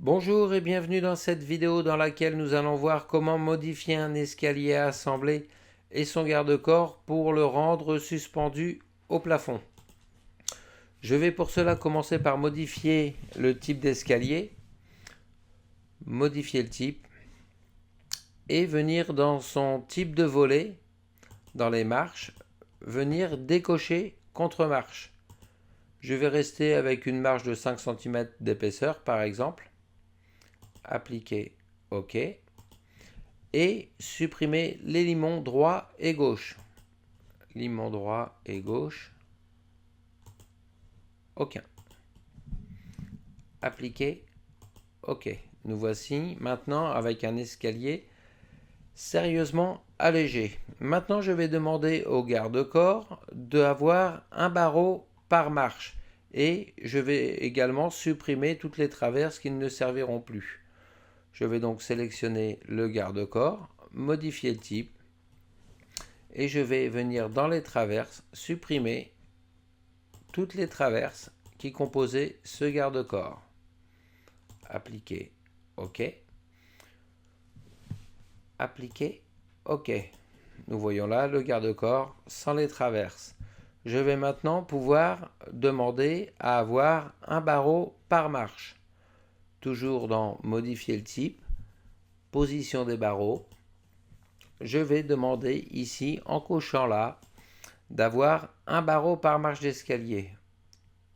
Bonjour et bienvenue dans cette vidéo dans laquelle nous allons voir comment modifier un escalier assemblé et son garde-corps pour le rendre suspendu au plafond. Je vais pour cela commencer par modifier le type d'escalier, modifier le type et venir dans son type de volet, dans les marches, venir décocher contre-marche. Je vais rester avec une marche de 5 cm d'épaisseur par exemple. Appliquer OK et supprimer les limons droit et gauche. Limon droit et gauche, aucun. Appliquer OK. Nous voici maintenant avec un escalier sérieusement allégé. Maintenant, je vais demander au garde-corps d'avoir un barreau par marche et je vais également supprimer toutes les traverses qui ne serviront plus. Je vais donc sélectionner le garde-corps, modifier le type et je vais venir dans les traverses supprimer toutes les traverses qui composaient ce garde-corps. Appliquer OK. Appliquer OK. Nous voyons là le garde-corps sans les traverses. Je vais maintenant pouvoir demander à avoir un barreau par marche. Toujours dans modifier le type, position des barreaux, je vais demander ici en cochant là d'avoir un barreau par marche d'escalier.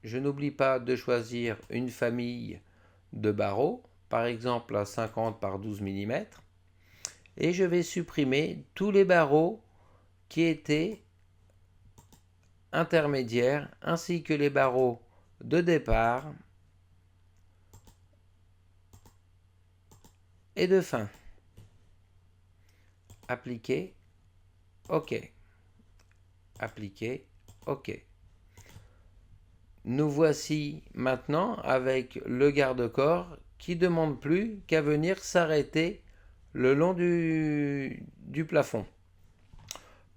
Je n'oublie pas de choisir une famille de barreaux, par exemple à 50 par 12 mm, et je vais supprimer tous les barreaux qui étaient intermédiaires ainsi que les barreaux de départ et de fin. Appliquer OK. Appliquer OK. Nous voici maintenant avec le garde-corps qui ne demande plus qu'à venir s'arrêter le long du plafond.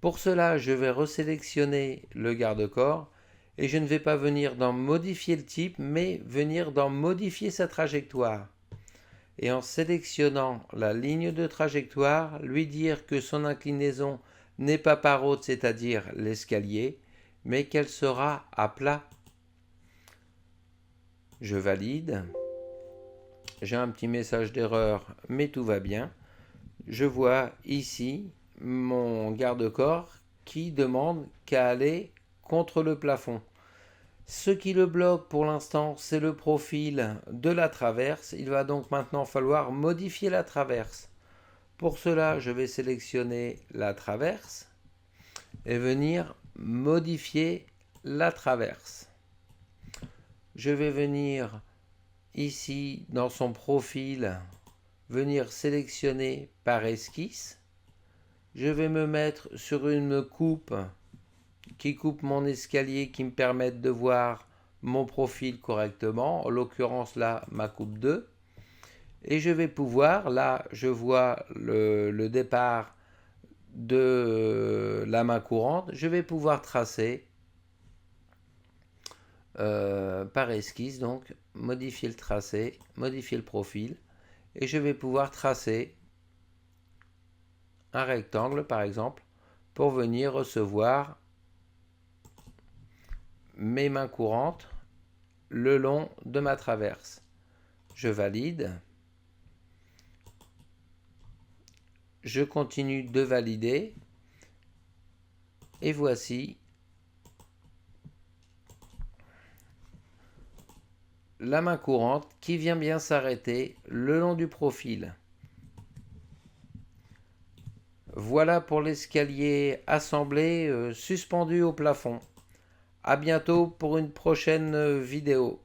Pour cela, je vais resélectionner le garde-corps et je ne vais pas venir dans modifier le type, mais venir dans modifier sa trajectoire. Et en sélectionnant la ligne de trajectoire, lui dire que son inclinaison n'est pas par haute, c'est-à-dire l'escalier, mais qu'elle sera à plat. Je valide. J'ai un petit message d'erreur, mais tout va bien. Je vois ici mon garde-corps qui demande qu'à aller contre le plafond. Ce qui le bloque pour l'instant, c'est le profil de la traverse. Il va donc maintenant falloir modifier la traverse. Pour cela, je vais sélectionner la traverse et venir modifier la traverse. Je vais venir ici dans son profil, venir sélectionner par esquisse. Je vais me mettre sur une coupe qui coupe mon escalier, qui me permettent de voir mon profil correctement, en l'occurrence là ma coupe 2, et je vais pouvoir, là je vois le départ de la main courante, je vais pouvoir tracer par esquisse, donc modifier le tracé, modifier le profil, et je vais pouvoir tracer un rectangle par exemple pour venir recevoir mes mains courantes le long de ma traverse. Je valide. Je continue de valider. Et voici la main courante qui vient bien s'arrêter le long du profil. Voilà pour l'escalier assemblé suspendu au plafond. À bientôt pour une prochaine vidéo.